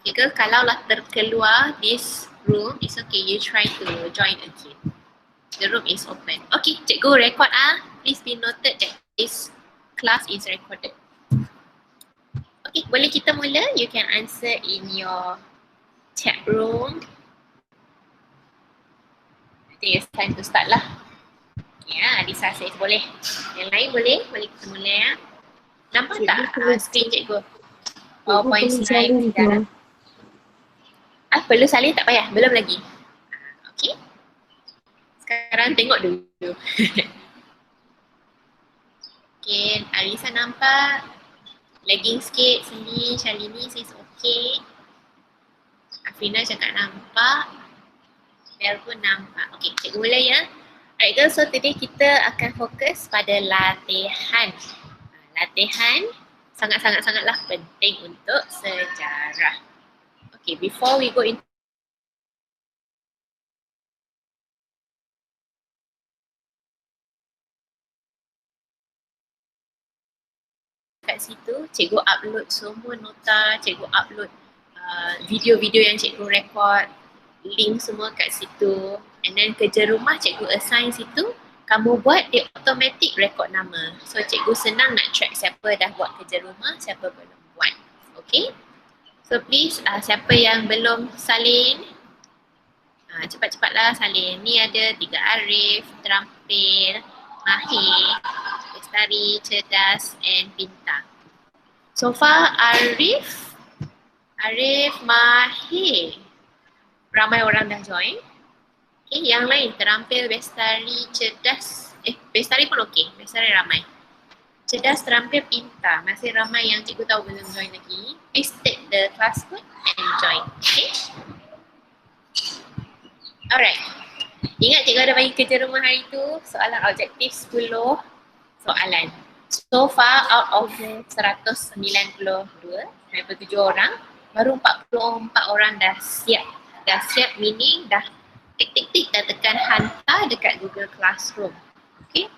Okay girl, kalau lah terkeluar this room, it's okay, you try to join again. The room is open. Okay, cikgu record Please be noted that this class is recorded. Okay, boleh kita mula? You can answer in your chat room. I think it's time to start lah. Ya, Adisa says boleh. Yang lain boleh? Boleh kita mula ya. Nampak tak screen cikgu? PowerPoint slide sekarang. Perlu salin tak payah? Belum lagi. Okay. Sekarang tengok dulu. Okay, Arisa nampak. Lagging sikit sini. Shalini says okay. Afrina cakap nampak. Bel pun nampak. Okay, cikgu mula ya. Alright girls, so today kita akan fokus pada latihan. Latihan sangat-sangat-sangatlah penting untuk sejarah. Okay, before we go into kat situ, cikgu upload semua nota, cikgu upload video-video yang cikgu record, link semua kat situ, and then kerja rumah cikgu assign situ, kamu buat, dia automatic record nama. So cikgu senang nak track siapa dah buat kerja rumah, siapa belum buat. Okay? So please, siapa yang belum salin, cepat-cepatlah salin. Ni ada 3 Arif, terampil, mahir, lestari, cerdas and pintar. So far Arif, mahir, ramai orang dah join. Okay, yang lain terampil, bestari, cerdas. Bestari pun okey, bestari ramai. Cerdas, terampil, pintar. Masih ramai yang cikgu tahu belum join lagi. Please take the class code and join. Okay. Alright. Ingat cikgu ada bagi kerja rumah hari tu. Soalan objektif 10 soalan. So far out of 192, 97 orang, baru 44 orang dah siap. Dah siap meaning dah tik-tik-tik dan tekan hantar dekat Google Classroom. Okay.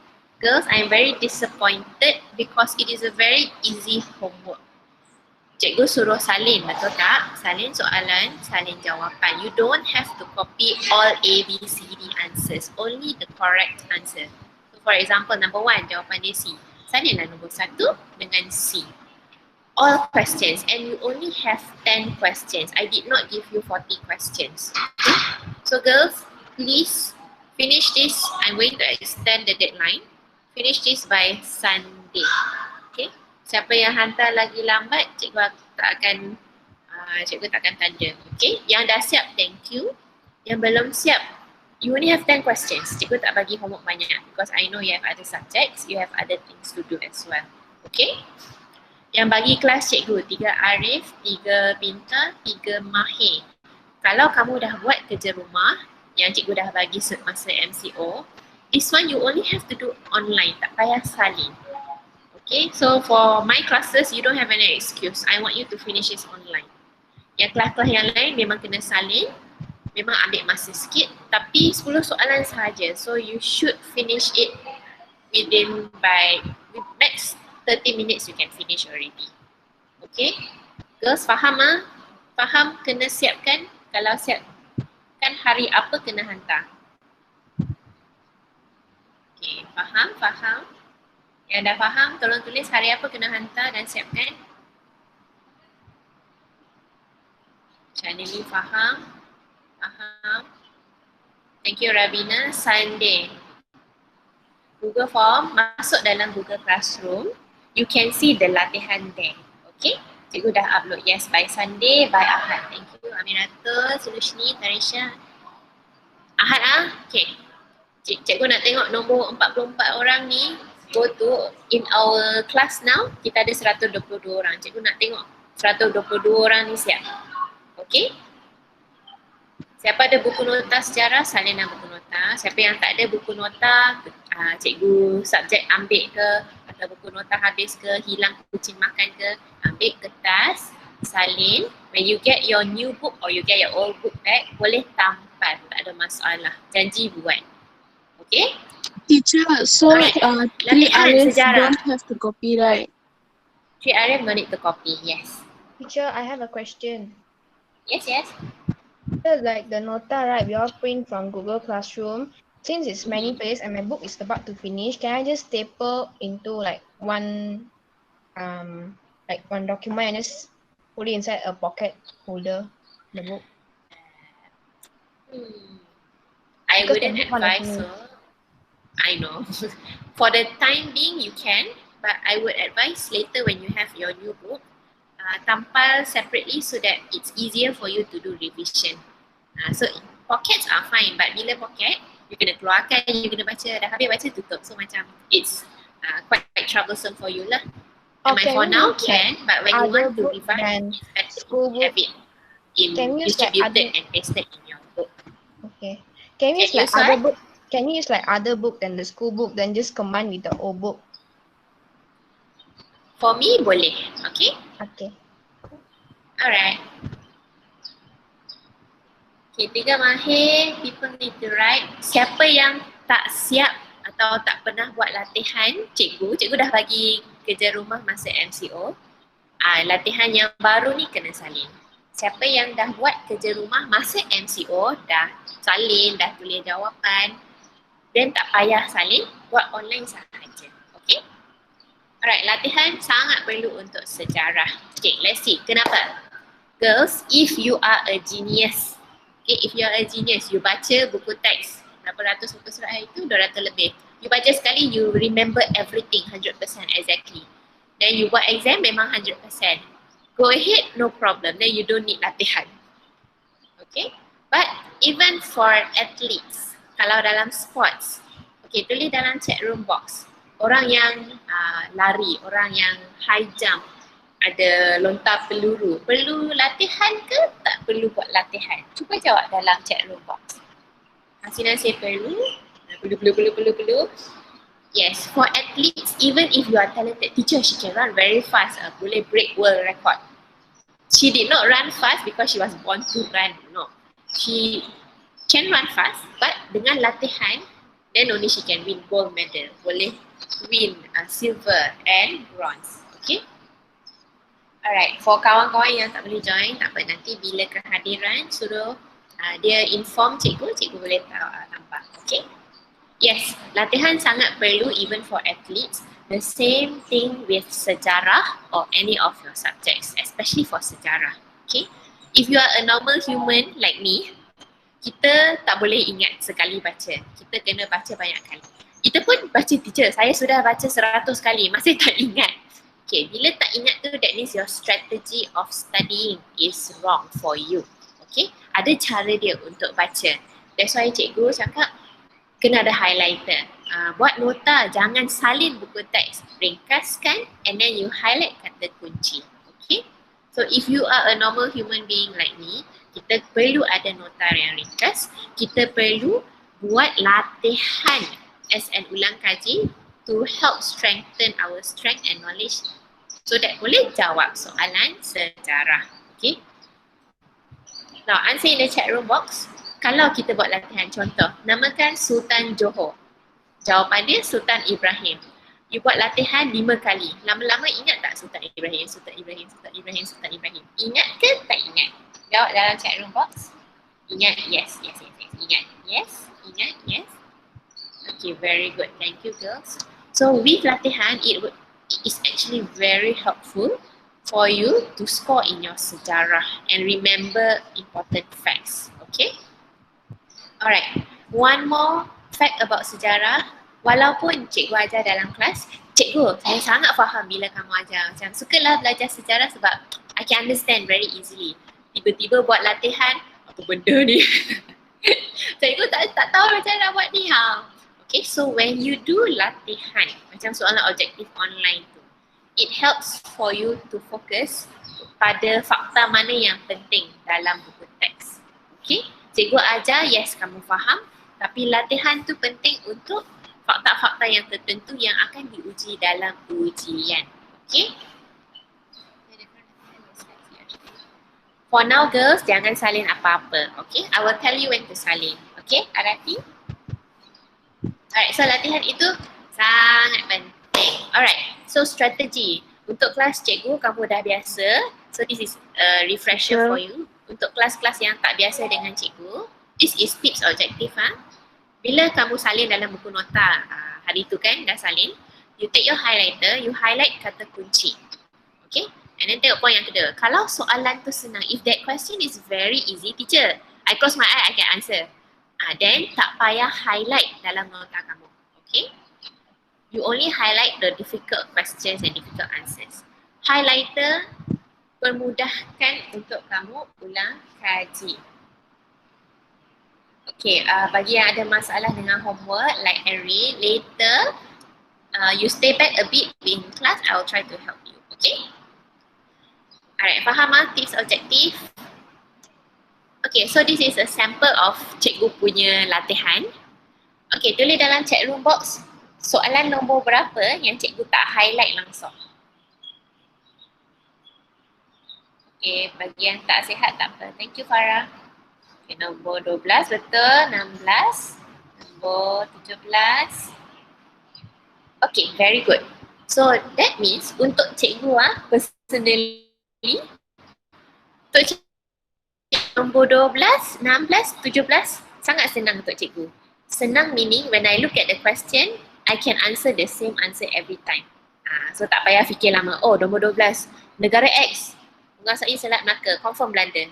Girls, I'm very disappointed because it is a very easy homework. Cikgu suruh salin, betul tak? Salin soalan, salin jawapan. You don't have to copy all A, B, C, D answers. Only the correct answer. So for example, number 1, jawapan dia C. Salinlah nombor 1 dengan C. All questions, and you only have 10 questions. I did not give you 40 questions. Okay? So girls, please finish this. I'm going to extend the deadline. Finish this by Sunday. Okay? Siapa yang hantar lagi lambat, cikgu tak akan tanda. Okay? Yang dah siap, thank you. Yang belum siap, you only have 10 questions. Cikgu tak bagi homework banyak because I know you have other subjects, you have other things to do as well. Okay? Yang bagi kelas cikgu, 3 Arif, 3 pintar, 3 mahir. Kalau kamu dah buat kerja rumah yang cikgu dah bagi masa MCO, this one you only have to do online, tak payah salin. Okay, so for my classes, you don't have any excuse. I want you to finish this online. Yang kelas-kelas yang lain memang kena salin, memang ambil masa sikit, tapi 10 soalan sahaja. So you should finish it within max 30 minutes you can finish already. Okay? Girls, faham Faham kena siapkan? Kalau siapkan hari apa kena hantar? Okay, faham? Yang dah faham, tolong tulis hari apa kena hantar dan siapkan. Chaneli faham? Thank you Rabina. Sunday. Google Form, masuk dalam Google Classroom. You can see the latihan there. Okay? Cikgu dah upload. Yes, by Sunday, by Ahad. Thank you Aminatul, Sulushni, Tarisha. Ahad Okay. Cikgu nak tengok nombor 44 orang ni. Go to in our class now, kita ada 122 orang. Cikgu nak tengok 122 orang ni siap. Okay? Siapa ada buku nota sejarah, salinlah buku nota. Siapa yang tak ada buku nota, cikgu subjek ambil ke, atau buku nota habis ke, hilang kucing makan ke, ambil kertas, salin. When you get your new book or you get your old book back, boleh tampal, tak ada masalah. Janji buat. Okay? Teacher, so 3 Arif don't have to copy, right? 3 Arif no need to copy, yes. Teacher, I have a question. Yes, yes. Like the nota, right? We all print from Google Classroom. Since it's many pages and my book is about to finish, can I just staple into like one document and just put it inside a pocket holder, the book? Hmm. I Because my wouldn't book want to advise finish. so. I know. For the time being, you can, but I would advise later when you have your new book, tampal separately so that it's easier for you to do revision. So pockets are fine, but bila pocket, you kena keluarkan, you kena baca, dah habis baca tutup. So macam it's quite troublesome for you lah. And Or can for we now use like can, but when you other want to book revise, than it's better if school you have book? it in Can we use like distributed other? and pasted in your book. Okay. Can we Can use you like other start? book? Can you use like other book than the school book, then just combine with the old book? For me, boleh. Okay? Okay. Alright. Okay, 3 Mahir, people need to write. Siapa yang tak siap atau tak pernah buat latihan, cikgu dah bagi kerja rumah masa MCO. Latihan yang baru ni kena salin. Siapa yang dah buat kerja rumah masa MCO, dah salin, dah tulis jawapan, then tak payah salin, buat online sahaja. Okay? Alright, latihan sangat perlu untuk sejarah. Okay, let's see. Kenapa? Girls, if you are a genius, okay, if you are a genius, you baca buku teks, berapa ratus muka surat hari itu, 200 lebih. You baca sekali, you remember everything 100% exactly. Then you buat exam memang 100%. Go ahead, no problem. Then you don't need latihan. Okay? But even for athletes, kalau dalam sports, okay, tulis dalam chat room box. Orang yang lari, orang yang high jump, ada lontar peluru, perlu latihan ke tak perlu buat latihan? Cuba jawab dalam chat room box. Hasinan saya perlu. Perlu. Yes, for athletes, even if you are talented teacher, she can run very fast. Boleh break world record. She did not run fast because she was born to run. No, she can run fast, but dengan latihan, then only she can win gold medal. Boleh win silver and bronze. Okay. Alright, for kawan-kawan yang tak boleh join, tak apa, nanti bila kehadiran suruh dia inform cikgu boleh tambah. Okay. Yes, latihan sangat perlu even for athletes. The same thing with sejarah or any of your subjects, especially for sejarah. Okay. If you are a normal human like me, kita tak boleh ingat sekali baca. Kita kena baca banyak kali. Kita pun baca teacher, saya sudah baca 100 kali, masih tak ingat. Okay, bila tak ingat tu, that means your strategy of studying is wrong for you. Okay, ada cara dia untuk baca. That's why cikgu cakap, kena ada highlighter. Buat nota, jangan salin buku teks. Ringkaskan and then you highlight kata kunci. Okay, so if you are a normal human being like me, kita perlu ada nota yang ringkas. Kita perlu buat latihan as an ulang kaji to help strengthen our strength and knowledge so that boleh jawab soalan sejarah. Okay. Now, answer in the chat room box. Kalau kita buat latihan, contoh, namakan Sultan Johor. Jawapan dia Sultan Ibrahim. You buat latihan 5 kali. Lama-lama ingat tak Sultan Ibrahim? Ingat ke tak ingat? Jawab dalam chat room box. Ingat, yes. Ingat, yes. Okay, very good. Thank you, girls. So with latihan, it is actually very helpful for you to score in your sejarah and remember important facts. Okay? Alright. One more fact about sejarah. Walaupun cikgu ajar dalam kelas, cikgu, saya sangat faham bila kamu ajar. Macam sukalah belajar sejarah sebab I can understand very easily. Tiba-tiba buat latihan, apa benda ni? Cikgu tak tahu macam nak buat ni. Okay, so when you do latihan, macam soalan objektif online tu, it helps for you to focus pada fakta mana yang penting dalam buku teks. Okay, cikgu ajar, yes kamu faham, tapi latihan tu penting untuk fakta-fakta yang tertentu yang akan diuji dalam ujian. Okay. For now, girls, jangan salin apa-apa. Okay, I will tell you when to salin. Okay, Arafi? Alright, so latihan itu sangat penting. Alright, so strategi. Untuk kelas cikgu, kamu dah biasa So this is a refresher for you. Untuk kelas-kelas yang tak biasa dengan cikgu, this is tips objektif. Bila kamu salin dalam buku nota, hari tu kan dah salin, you take your highlighter, you highlight kata kunci. Okay? And then tengok poin yang kedua. Kalau soalan tu senang, if that question is very easy, teacher, I close my eye, I can answer. Then tak payah highlight dalam nota kamu. Okay? You only highlight the difficult questions and difficult answers. Highlighter permudahkan untuk kamu ulang kaji. Okay, bagi yang ada masalah dengan homework, like Henry, later you stay back a bit in class, I will try to help you. Okay? Alright, faham tips objektif? Okay, so this is a sample of cikgu punya latihan. Okay, tulis dalam chat room box soalan nombor berapa yang cikgu tak highlight langsung. Okay, bagi yang tak sihat tak apa. Thank you Farah. Okay, nombor 12 betul, 16, nombor 17. Okay, very good. So that means untuk cikgu personally, untuk cikgu nombor 12, 16, 17 sangat senang untuk cikgu. Senang meaning when I look at the question, I can answer the same answer every time. So tak payah fikir lama. Oh, nombor 12, negara X. Menguasai Selat Melaka, confirm Belanda.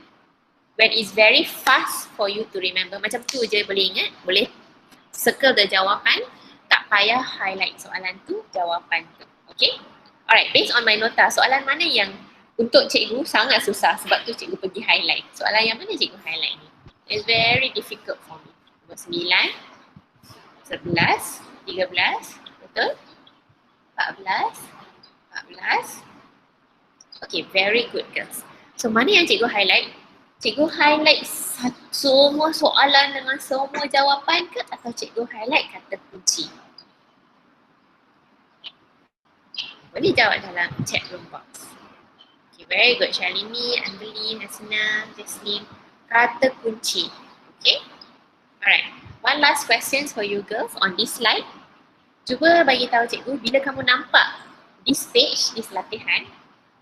When it's very fast for you to remember, macam tu je boleh ingat, boleh circle the jawapan, tak payah highlight soalan tu, jawapan tu. Okay? Alright, based on my nota, soalan mana yang untuk cikgu sangat susah sebab tu cikgu pergi highlight. Soalan yang mana cikgu highlight ni? It's very difficult for me. Nombor 9, 11, 13, betul? 14, 14. Okay, very good girls. So mana yang cikgu highlight? Cikgu highlight semua soalan dengan semua jawapan ke atau cikgu highlight kata kunci? Boleh jawab dalam chat room box. Okay, very good. Shalini, Angelin, Hasina, Jasmine. Kata kunci. Okay? Alright. One last question for you girls on this slide. Cuba bagi tahu cikgu bila kamu nampak this page, this latihan,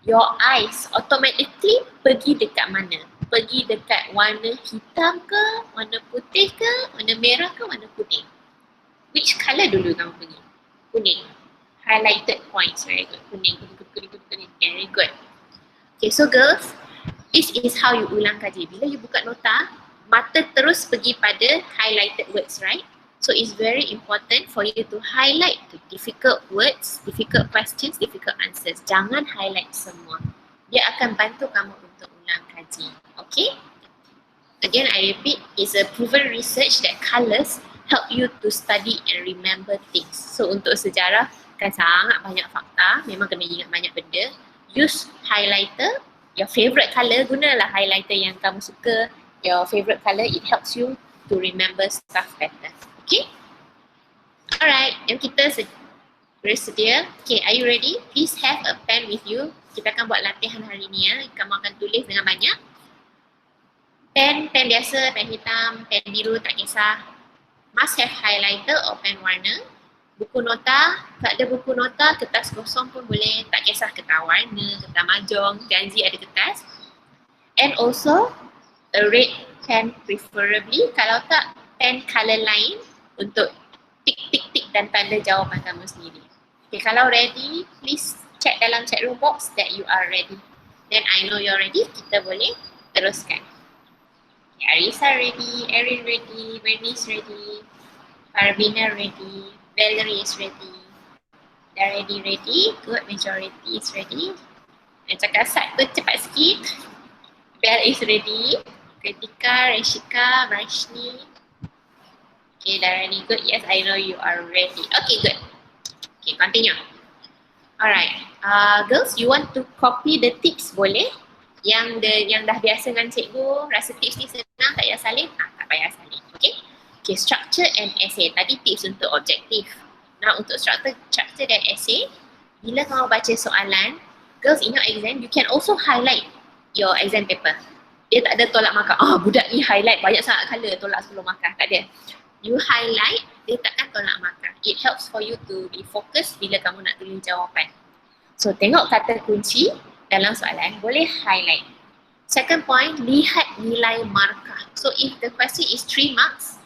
your eyes automatically pergi dekat mana? Pergi dekat warna hitam ke, warna putih ke, warna merah ke, warna kuning? Which colour dulu kamu pergi? Kuning. Highlighted points, very good. Kuning, kuning, kuning, kuning. Very good. Okay, so girls, this is how you ulang kaji. Bila you buka nota, mata terus pergi pada highlighted words, right? So it's very important for you to highlight the difficult words, difficult questions, difficult answers. Jangan highlight semua. Dia akan bantu kamu untuk ulang kaji. Okay? Again, I repeat, it's a proven research that colours help you to study and remember things. So untuk sejarah kan sangat banyak fakta, memang kena ingat banyak benda. Use highlighter, your favourite colour, gunalah highlighter yang kamu suka. Your favourite colour, it helps you to remember stuff better. Okay? Alright, yang kita bersedia. Okay, are you ready? Please have a pen with you. Kita akan buat latihan hari ni ya. Kamu akan tulis dengan banyak. Pen biasa, pen hitam, pen biru, tak kisah. Must have highlighter or pen warna. Buku nota, tak ada buku nota, kertas kosong pun boleh. Tak kisah kertas warna, kertas mahjong, janji ada kertas. And also, a red pen preferably. Kalau tak, pen colour lain untuk tik dan tanda jawapan kamu sendiri. Okay, kalau ready, please check dalam chat room box that you are ready. Then I know you're ready, kita boleh teruskan. Okay, Arisa ready, Erin ready, Bernice ready, Parvina ready, Valerie is ready. Dah ready, good, majority is ready. Dan cakap Sat tu cepat sikit. Belle is ready, Kritika, Reshika, Rashni. Okay, dah ready, good. Yes, I know you are ready. Okay, good. Okay, continue. Alright, girls, you want to copy the tips boleh? Yang dah biasa dengan cikgu, rasa tips ni senang, tak payah salin? Tak payah salin, okay? Okay, structure and essay. Tadi tips untuk objektif. Nah, untuk structure dan essay, bila kamu baca soalan, girls, in your exam, you can also highlight your exam paper. Dia tak ada tolak markah. Budak ni highlight banyak sangat colour, tolak 10 markah. Tak ada. You highlight, dia takkan tolak markah. It helps for you to be focused bila kamu nak tulis jawapan. So, tengok kata kunci. dalam soalan, boleh highlight. Second point, lihat nilai markah. So if the question is 3 marks,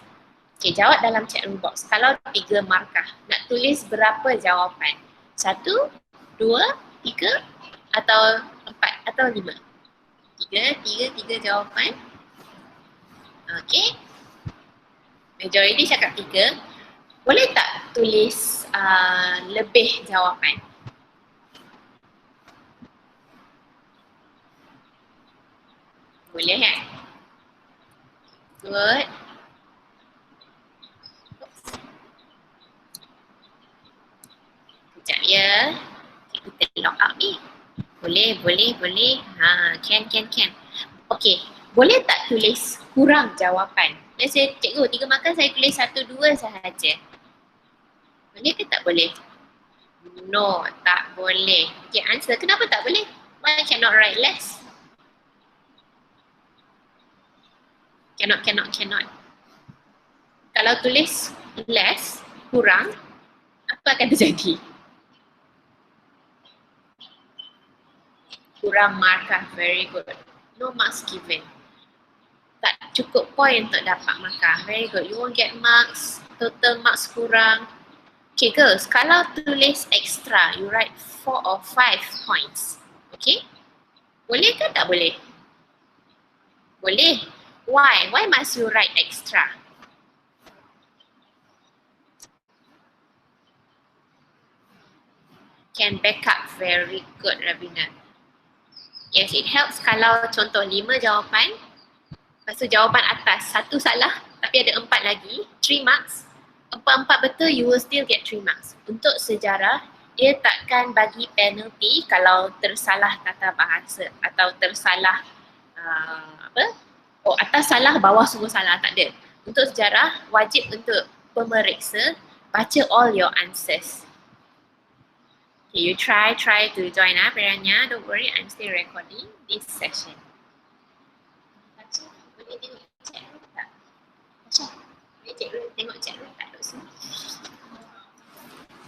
okay, jawab dalam chat room box. Kalau 3 markah, nak tulis berapa jawapan? 1, 2, 3 atau 4 atau 5? 3 jawapan. Okay. Majority cakap 3. Boleh tak tulis lebih jawapan? Boleh kan? Good. Sekejap ya. Kita log out ni. Boleh. Can. Okay. Boleh tak tulis kurang jawapan? Let's say, cikgu, 3 markah saya tulis 1, 2 sahaja. Boleh ke tak boleh? No, tak boleh. Okay, answer. Kenapa tak boleh? Why cannot write less? Cannot. Kalau tulis less, kurang, apa akan terjadi? Kurang markah, very good. No marks given. Tak cukup point untuk dapat markah, very good. You won't get marks, total marks kurang. Okay girls, kalau tulis extra, you write 4 or 5 points. Okay? Boleh ke tak boleh? Boleh. Why? Why must you write extra? Can back up, very good Ravina. Yes, it helps kalau contoh 5 jawapan, lepas tu jawapan atas 1 salah tapi ada 4 lagi, 3 marks. 4 betul, you will still get 3 marks. Untuk sejarah, dia takkan bagi penalty kalau tersalah tata bahasa atau tersalah atas salah, bawah semua salah, tak ada. Untuk sejarah, wajib untuk pemeriksa baca all your answers. Okay, you try to join up, Piranya. Don't worry, I'm still recording this session. Baca, boleh tengok chat room tak? Baca, boleh tengok chat room tak duduk sini?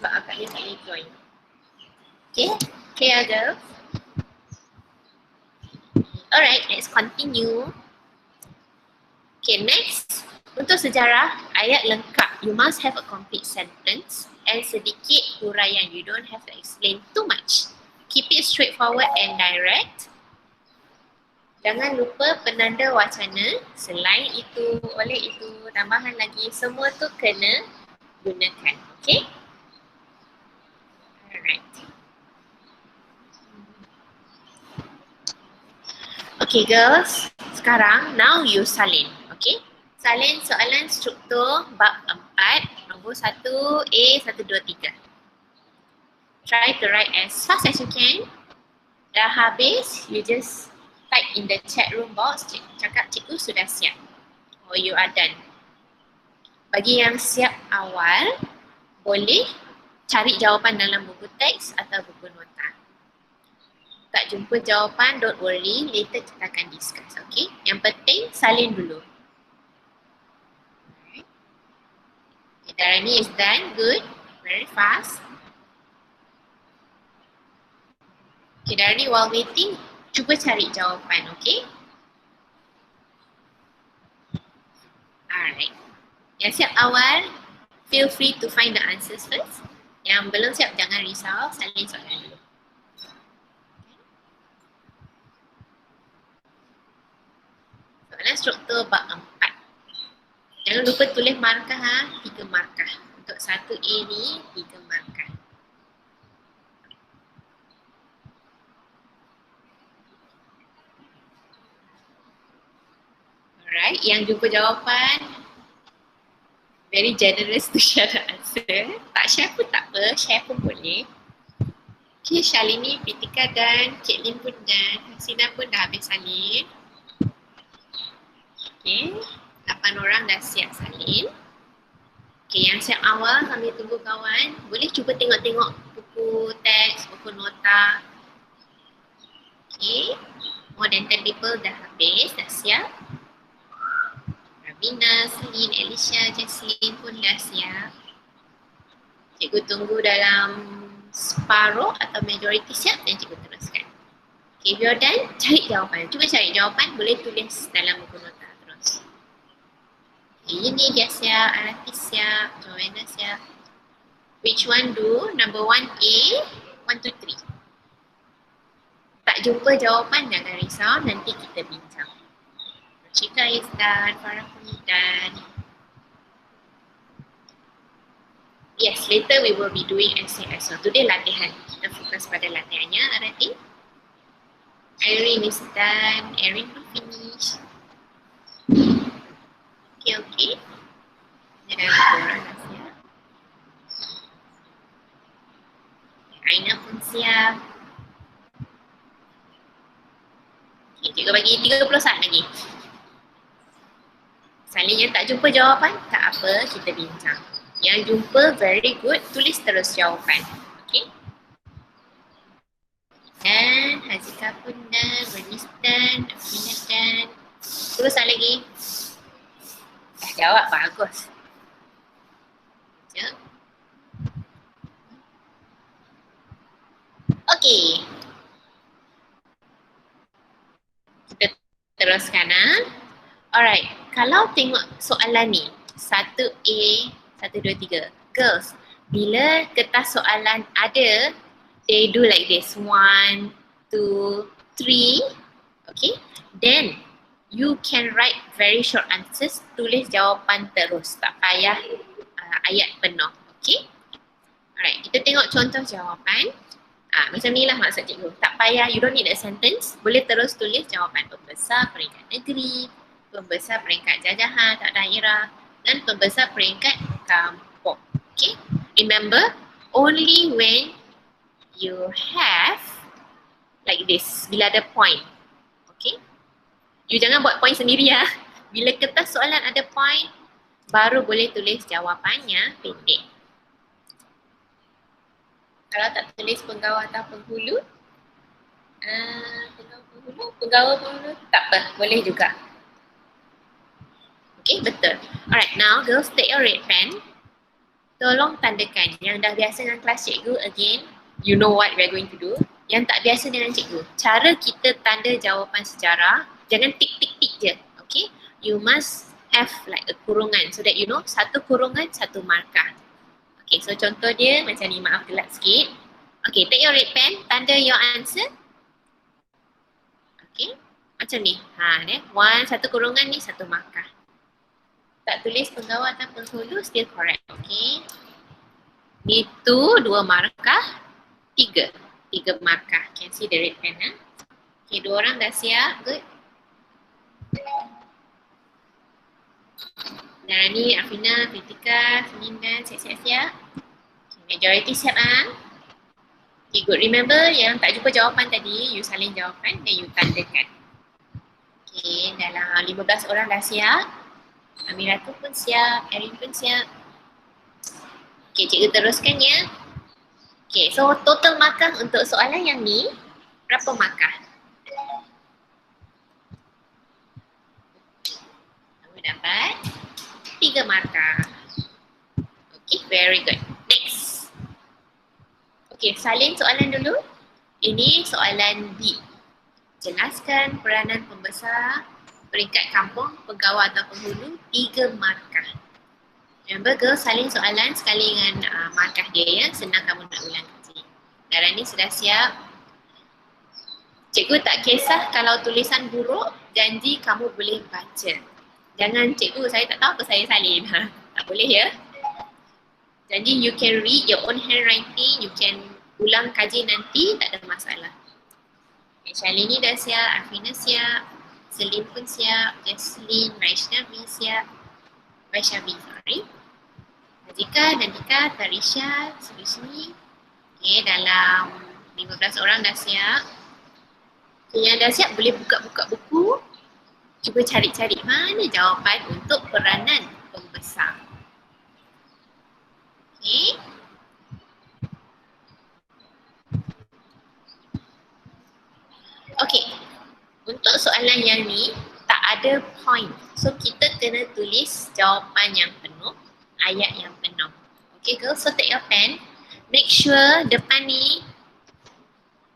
Sebab agaknya tak boleh join. Okay, clear girls? Alright, let's continue. Okay, next. Untuk sejarah, ayat lengkap. You must have a complete sentence and sedikit huraian. You don't have to explain too much. Keep it straightforward and direct. Jangan lupa penanda wacana. Selain itu, oleh itu, tambahan lagi, semua tu kena gunakan. Okay? Alright. Okay girls, sekarang now you salin. Okay? Salin soalan struktur bab 4, nombor 1, A, 1, 2, 3. Try to write as fast as you can. Dah habis, you just type in the chat room box, cakap cikgu sudah siap. Or you are done. Bagi yang siap awal, boleh cari jawapan dalam buku teks atau buku nota. Tak jumpa jawapan, don't worry, later kita akan discuss, okay? Yang penting, salin dulu. Okay, Darani is done, good, very fast. Okay, Darani, while waiting, cuba cari jawapan, okay? Alright. Yang siap awal, feel free to find the answers first. Yang belum siap, jangan risau, salin soalan dulu. Soalan struktur bab 4. Jangan lupa tulis markah, 3 markah. Untuk 1A ni, 3 markah. Alright, yang jumpa jawapan, very generous to share the answer. Tak share pun tak apa, share pun boleh. Okay, Shalini, Pritika dan Cik Lin pun dan Hasina pun dah habis salin. Okay, 8 orang dah siap salin. Okay, yang siap awal kami tunggu kawan. Boleh cuba tengok-tengok buku teks, buku nota. Okay, more than 10 people dah habis, dah siap. Rabina, Selin, Alicia, Jesslyn pun dah siap. Cikgu tunggu dalam separuh atau majority siap dan cikgu teruskan. Okay, if you're done, cari jawapan. Cuba cari jawapan, boleh tulis dalam buku nota terus. Okay, ini dia siap, Arafi siap, Joanna siap. Which one do? Number 1A, 1, 2, 3. Tak jumpa jawapan, jangan risau, nanti kita bincang. Cika is done, Farah pun done. Yes, later we will be doing essay as well. Today latihan. Kita fokus pada latihannya, Arafi. Erin is done. Erin pun finish. Okay. Dia dah korang dah siap. Aina pun siap. Okay, cikgu bagi 30 saat lagi. Seandainya tak jumpa jawapan, tak apa, kita bincang. Yang jumpa, very good, tulis terus jawapan. Okay. Dan Hazika pun dah, Bernice dan, Afina dan. 10 saat lagi. Dah jawab, bagus. Sekejap. Okay. Kita teruskan. Alright, kalau tengok soalan ni 1A, 1, 2, 3. Girls, bila kertas soalan ada, they do like this 1, 2, 3. Okay, then you can write very short answers. Tulis jawapan terus, tak payah ayat penuh. Okay, alright, kita tengok contoh jawapan. Macam ni lah maksud cikgu. Tak payah, you don't need a sentence. Boleh terus tulis jawapan pembesar peringkat negeri, pembesar peringkat jajahan tak daerah, dan pembesar peringkat kampung. Okay, remember, only when you have like this, bila ada point. Okay, you jangan buat point sendiri ya. Bila kertas soalan ada point, baru boleh tulis jawapannya pendek. Kalau tak tulis penggawa atau penghulu, penggawa penghulu, tak apa, boleh juga. Okay, betul. Alright, now girls, take your red pen. Tolong tandakan. Yang dah biasa dengan kelas cikgu, again, you know what we're going to do. Yang tak biasa dengan cikgu, cara kita tanda jawapan sejarah, jangan tik-tik-tik je. Okay, you must have like a kurungan so that you know satu kurungan, satu markah. Okay, so contoh dia macam ni, maaf gelap sikit. Okay, take your red pen, tanda your answer. Okay, macam ni. Satu kurungan ni, satu markah. Tak tulis penggawa atau penghulu, still correct. Okay. Itu 2 markah, 3 markah. Can see the red pen. Okay, 2 orang dah siap. Good. Narani, Afina, Kritika, Senindan, siap-siap. Okay, majority siap Okay, good. Remember yang tak jumpa jawapan tadi, you salin jawapan dan you tandakan. Okay, dalam 15 orang dah siap. Amiratu pun siap, Erin pun siap. Okay, cikgu teruskan ya. Okay, so total markah untuk soalan yang ni, berapa markah? Kamu dapat 3 markah. Okay, very good. Next. Okay, salin soalan dulu. Ini soalan B. Jelaskan peranan pembesar peringkat kampung, penggawa atau penghulu, 3 markah. Remember girls, salin soalan sekali dengan markah dia ya. Senang kamu nak ulang kaji. Darah ni sudah siap. Cikgu tak kisah kalau tulisan buruk, janji kamu boleh baca. Jangan cikgu, saya tak tahu apa saya salin. Tak boleh ya. Janji you can read your own handwriting, you can ulang kaji nanti, tak ada masalah. Shalini dah siap, Afina siap, Celine pun siap, Jesslyn, Vaishnavi siap, sorry. Najika, Nanika, Tarisha, sini. Okay, dalam 15 orang dah siap. Okay, yang dah siap boleh buka-buka buku. Cuba cari-cari mana jawapan untuk peranan pembesar. Okay. Okay. Untuk soalan yang ni, tak ada point. So, kita kena tulis jawapan yang penuh, ayat yang penuh. Okay girls, so take your pen. Make sure depan ni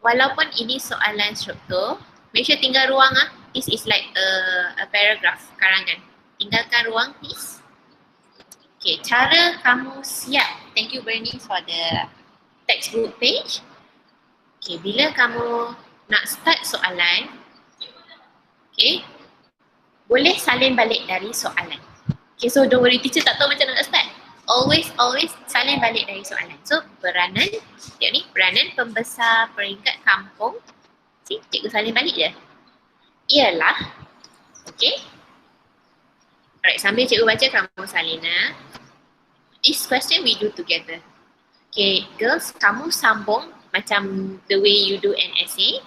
walaupun ini soalan struktur, make sure tinggal ruang This is like a paragraph, karangan. Tinggalkan ruang please. Okay, cara kamu siap. Thank you Bernice for the textbook page. Okay, bila kamu nak start soalan, okay, boleh salin balik dari soalan. Okay, so don't worry, teacher tak tahu macam nak start. Always salin balik dari soalan. So, peranan, tengok ni, peranan pembesar peringkat kampung. See, cikgu salin balik je. Ialah, okay. Alright, sambil cikgu baca, kamu salin This question we do together. Okay, girls, kamu sambung macam the way you do an essay.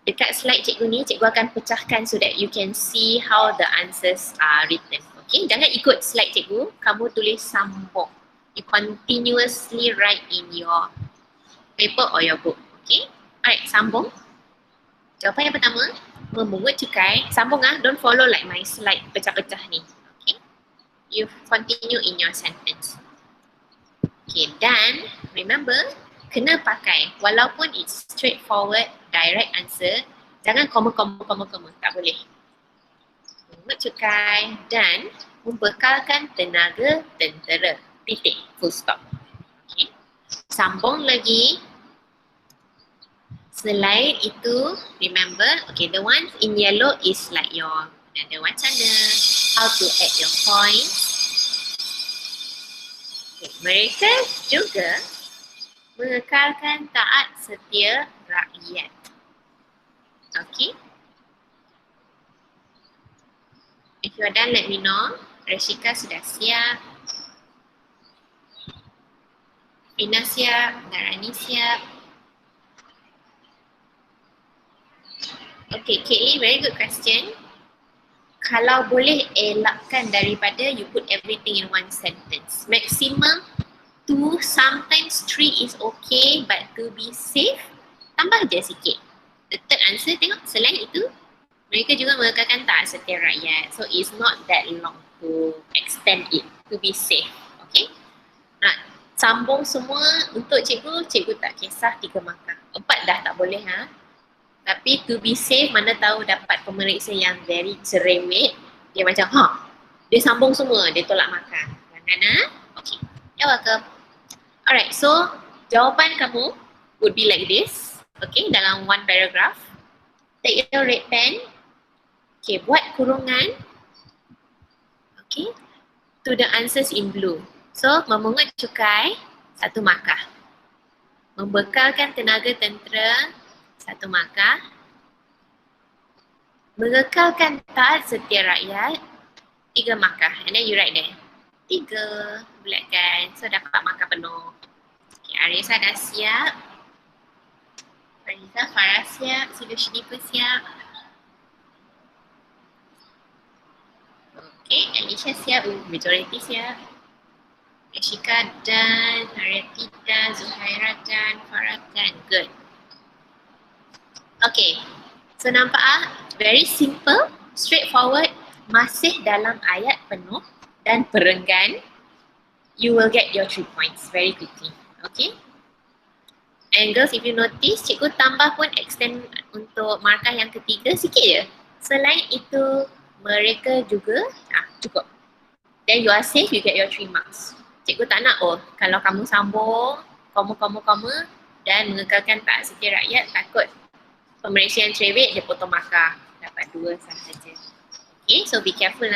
Dekat slide cikgu ni, cikgu akan pecahkan so that you can see how the answers are written. Okay, jangan ikut slide cikgu, kamu tulis sambung. You continuously write in your paper or your book. Okay, alright, sambung. Jawapan yang pertama, memungut cukai. Sambung don't follow like my slide pecah-pecah ni. Okay, you continue in your sentence. Okay, dan remember, kena pakai. Walaupun it's straightforward, direct answer, jangan koma, tak boleh. Memungut cukai dan membekalkan tenaga tentera. Titik, full stop. Okay. Sambung lagi. Selain itu, remember, okay, the one in yellow is like your nada wacana, how to add your points. Okay. Mereka juga mengekalkan taat setia rakyat. Okay. If you are done, let me know. Rashika sudah siap. Ina siap. Narani siap. Okay, Caitlin, very good question. Kalau boleh elakkan daripada you put everything in one sentence. Maximum 2, sometimes 3 is okay, but to be safe, tambah je sikit. The third answer, tengok, selain itu, mereka juga mengekalkan taat setia rakyat. So, it's not that long to extend it, to be safe. Okay? Nak sambung semua untuk cikgu, cikgu tak kisah 3 markah. 4 dah tak boleh Tapi to be safe, mana tahu dapat pemeriksa yang very cerewet, dia macam, dia sambung semua, dia tolak markah. Jangan Okay, you're welcome. Alright, so jawapan kamu would be like this. Okay, dalam one paragraph. Take your red pen. Okay, buat kurungan. Okay, to the answers in blue. So, memungut cukai, 1 markah. Membekalkan tenaga tentera, 1 markah. Mengekalkan taat setia rakyat, 3 markah. And then you write there. 3, bulatkan. So, dapat markah penuh. Okay, Arisa dah siap. Arisa, Farah siap. Sidu Shiniku siap. Okay, Alicia siap. Majority siap. Ashika dan, Haryati dan, Zuhaira dan, Farah dan. Good. Okay, so nampak very simple, straightforward, masih dalam ayat penuh dan perenggan, you will get your 3 points very quickly. Okay? And girls, if you notice, cikgu tambah pun extend untuk markah yang ketiga sikit je. Selain itu, mereka juga, cukup. Then you are safe, you get your 3 marks. Cikgu tak nak, kalau kamu sambung, koma, dan mengekalkan taat setia rakyat, takut pemeriksa yang cerewet, dia potong markah. Dapat 2 sahaja. Okay, so be careful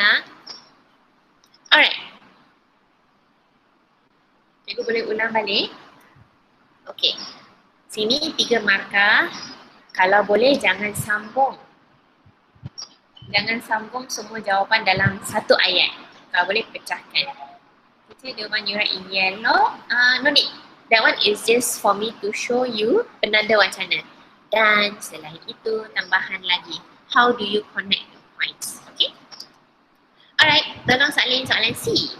Alright. Cikgu boleh ulang balik. Okay. Sini 3 markah. Kalau boleh jangan sambung. Jangan sambung semua jawapan dalam 1 ayat. Kalau boleh pecahkan. Okay, the one you write in yellow. No need. That one is just for me to show you penanda wacana. Dan selain itu, tambahan lagi. How do you connect the points? Okay? Alright, tolong salin soalan C.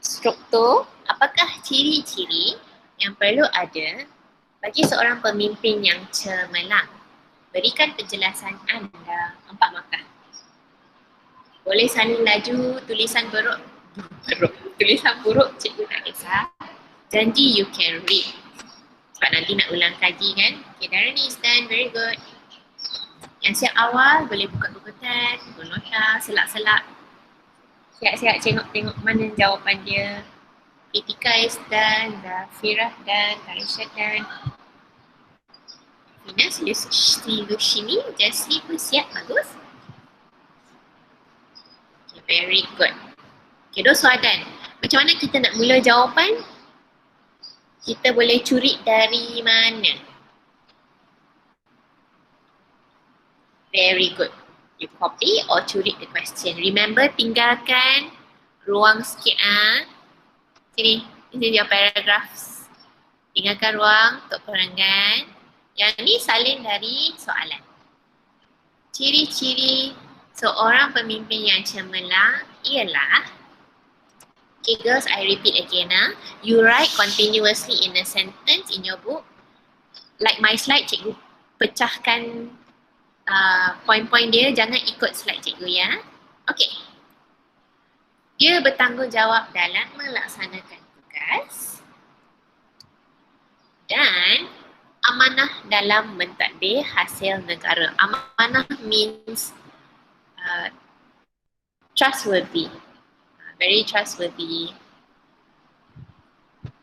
Struktur. Apakah ciri-ciri yang perlu ada bagi seorang pemimpin yang cemerlang? Berikan penjelasan anda. 4 markah. Boleh salin laju, tulisan buruk. Tulisan buruk, cikgu tak kisah. Janji you can read. Sebab nanti nak ulang kaji kan. Okay, Darani is done. Very good. Yang siap awal boleh buka buku teks, buku nota, selak-selak. Siap-siap tengok mana jawapan dia. Tika is done, Zafirah done, Tarisha done. Finas, Lushini, Jessie pun siap, bagus. Okay, very good. Okay, those who are done. Macam mana kita nak mula jawapan? Kita boleh curi dari mana? Very good. You copy or curi the question. Remember, tinggalkan ruang sikit Sini, this is your paragraphs. Tinggalkan ruang untuk perangan. Yang ni salin dari soalan. Ciri-ciri seorang pemimpin yang cemerlang ialah, okay girls, I repeat again. You write continuously in a sentence in your book. Like my slide, cikgu pecahkan poin-poin dia, jangan ikut slide cikgu ya. Okay. Dia bertanggungjawab dalam melaksanakan tugas dan amanah dalam mentadbir hasil negara. Amanah means trustworthy. Very trustworthy.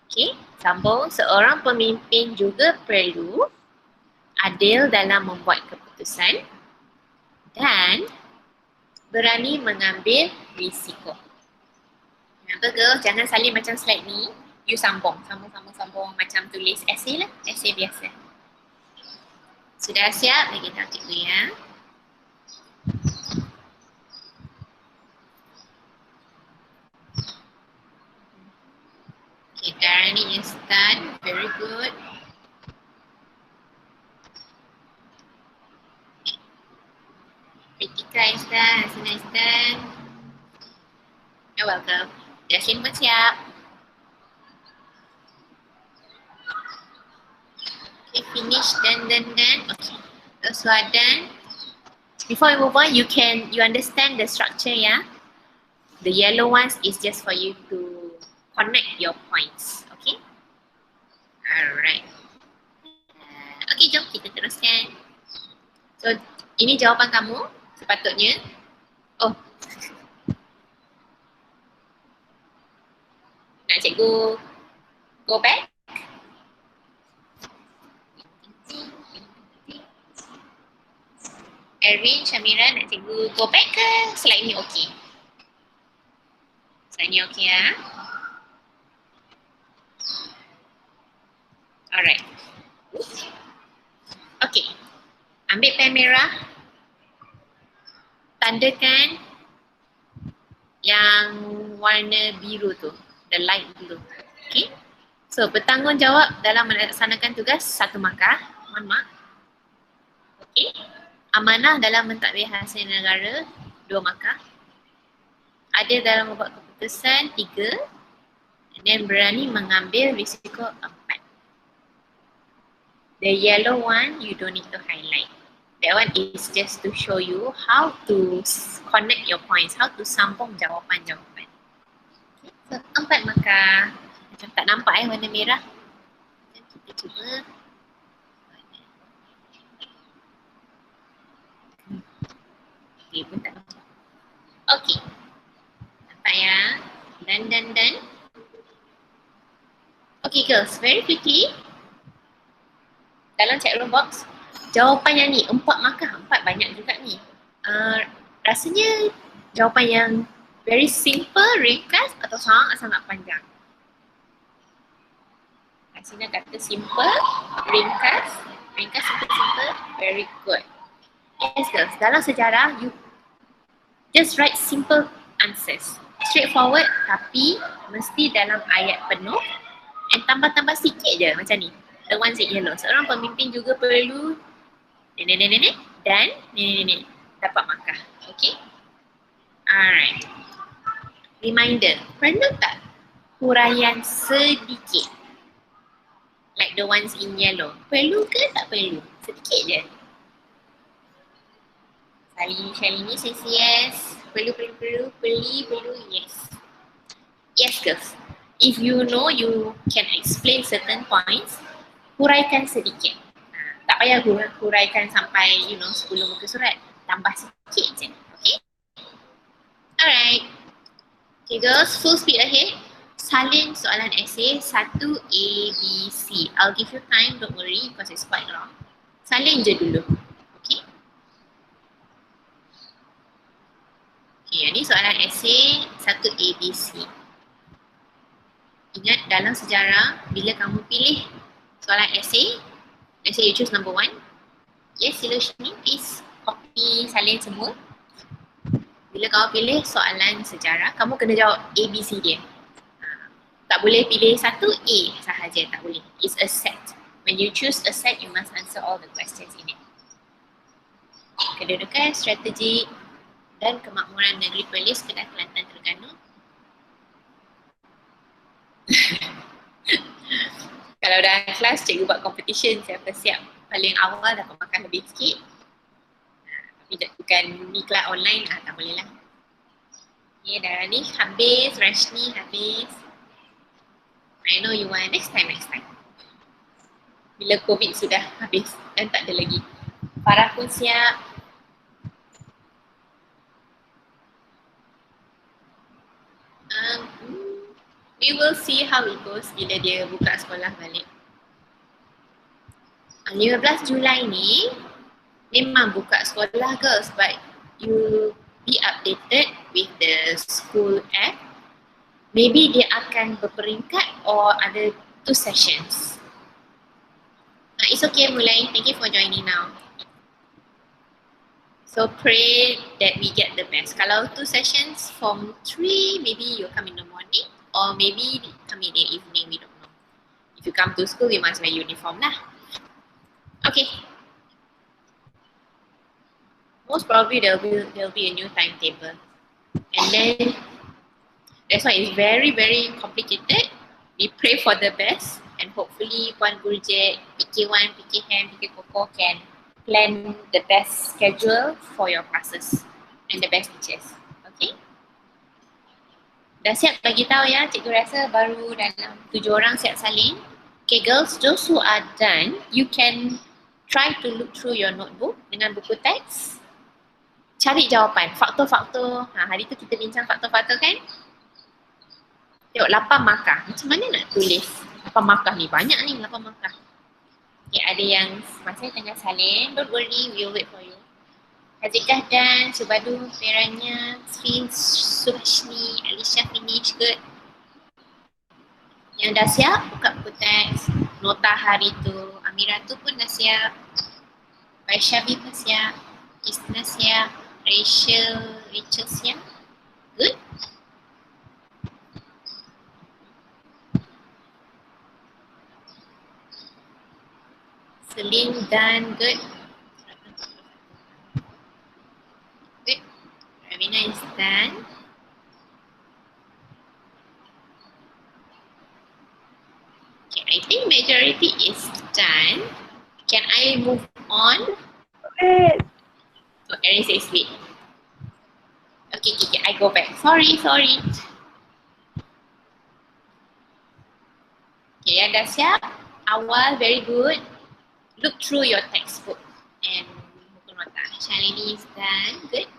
Okay, sambung. Seorang pemimpin juga perlu adil dalam membuat keputusan dan berani mengambil risiko. Remember girls, jangan salin macam slide ni. You sambung macam tulis essay lah, essay biasa. Sudah siap? Bagi tahu cikgu ya. Okay, Darani is done. Very good. Pritika is done. Hasina is done. You're welcome. Jasmine pun siap. Okay, finish, done. Okay, those who are done. Before we move on, you understand the structure, yeah? The yellow ones is just for you to connect your points, okay? Alright. Okay, jom kita teruskan. So, ini jawapan kamu sepatutnya. Oh. Nak cikgu go back? Erwin, Shamira, nak cikgu go back ke slide ni okey? Slide ni okey ya? Alright. Okey. Ambil pen merah. Tandakan yang warna biru tu. The light blue. Okay. So, bertanggungjawab dalam melaksanakan tugas 1 markah. 1 mark. Okay. Amanah dalam mentadbir hasil negara 2 markah. Adil dalam membuat keputusan 3. Dan berani mengambil risiko 4. The yellow one you don't need to highlight. That one is just to show you how to connect your points, how to sambung jawapan-jawapan. Okay. So 4 markah. Macam tak nampak warna merah. Kita cuba. Okay, pun tak nampak. Okay. Nampak ya? Dan. Okay girls, very quickly. Dalam chat room box, jawapan yang ni 4 markah, 4 banyak juga ni. Rasanya jawapan yang very simple, ringkas atau sangat panjang? Rasanya kata simple, ringkas, simple, very good. Yes girls, dalam sejarah, you just write simple answers. Straightforward tapi mesti dalam ayat penuh and tambah-tambah sikit je macam ni. The ones in yellow. Seorang pemimpin juga perlu nenek dan nenek dapat markah. Okay? Alright. Reminder, perlu tak huraian sedikit? Like the ones in yellow. Perlu ke tak perlu? Sedikit je. Shalini says yes. Perlu, yes. Yes girls. If you know you can explain certain points, huraikan sedikit. Tak payah huraikan sampai 10 muka surat. Tambah sikit je. Okay? Alright. Okay girls, full speed ahead. Salin soalan esay 1 A, B, C. I'll give you time, don't worry because it's quite long. Salin je dulu. Okay? Okay, ni soalan esay 1 A, B, C. Ingat dalam sejarah, bila kamu pilih soalan esay, let's say you choose number 1. Yes, sila sini, please copy salin semua. Bila kamu pilih soalan sejarah, kamu kena jawab A, B, C dia. Tak boleh pilih satu A sahaja, tak boleh. It's a set. When you choose a set, you must answer all the questions in it. Kedudukan, strategi dan kemakmuran negeri Perlis, Kedah, Kelantan, Terengganu. Kalau dalam kelas, cikgu buat competition, siapa siap paling awal dapat makan lebih sikit. Tapi bukan ni kelas online, tak boleh lah. Okay, Darah ni habis, Rashni habis. I know you want next time. Bila COVID sudah habis dan tak ada lagi. Farah pun siap. We will see how it goes bila dia buka sekolah balik. 15 Julai ni memang buka sekolah girls, but you be updated with the school app. Maybe dia akan berperingkat or ada 2 sessions. It's okay Mulai, thank you for joining now. So pray that we get the best. Kalau 2 sessions from 3, maybe you come in the morning or maybe come in the evening, we don't know. If you come to school, you must wear uniform lah. Okay. Most probably there'll be a new timetable. And then that's why it's very, very complicated. We pray for the best and hopefully Puan Gurjet, PK1, PK Ham, PK Koko can plan the best schedule for your classes and the best teachers. Okay? Dah siap bagi tahu ya, cikgu rasa baru dalam 7 orang siap salin. Okay girls, those who are done, you can try to look through your notebook dengan buku teks. Cari jawapan, faktor-faktor. Hari tu kita bincang faktor-faktor kan? Tengok 8 markah. Macam mana nak tulis 8 markah ni? Banyak ni 8 markah. Okay, ada yang masa tengah salin. Don't worry, we'll wait for you. Hazikah dan Subadu, Feranya, Sri, Subhashni, Alicia finish, good. Yang dah siap, buka buku teks. Nota hari tu. Amira tu pun dah siap. Baisyabi pun siap. Isna siap. Rachel siap. Good. Celine dan good. Good. Ravina is done. Okay, I think majority is done. Can I move on? Wait. So Erin says wait. Okay, I go back. Sorry. Okay, yang dah siap. Awal, very good. Look through your textbook and buku nota. Shalini is done. Good.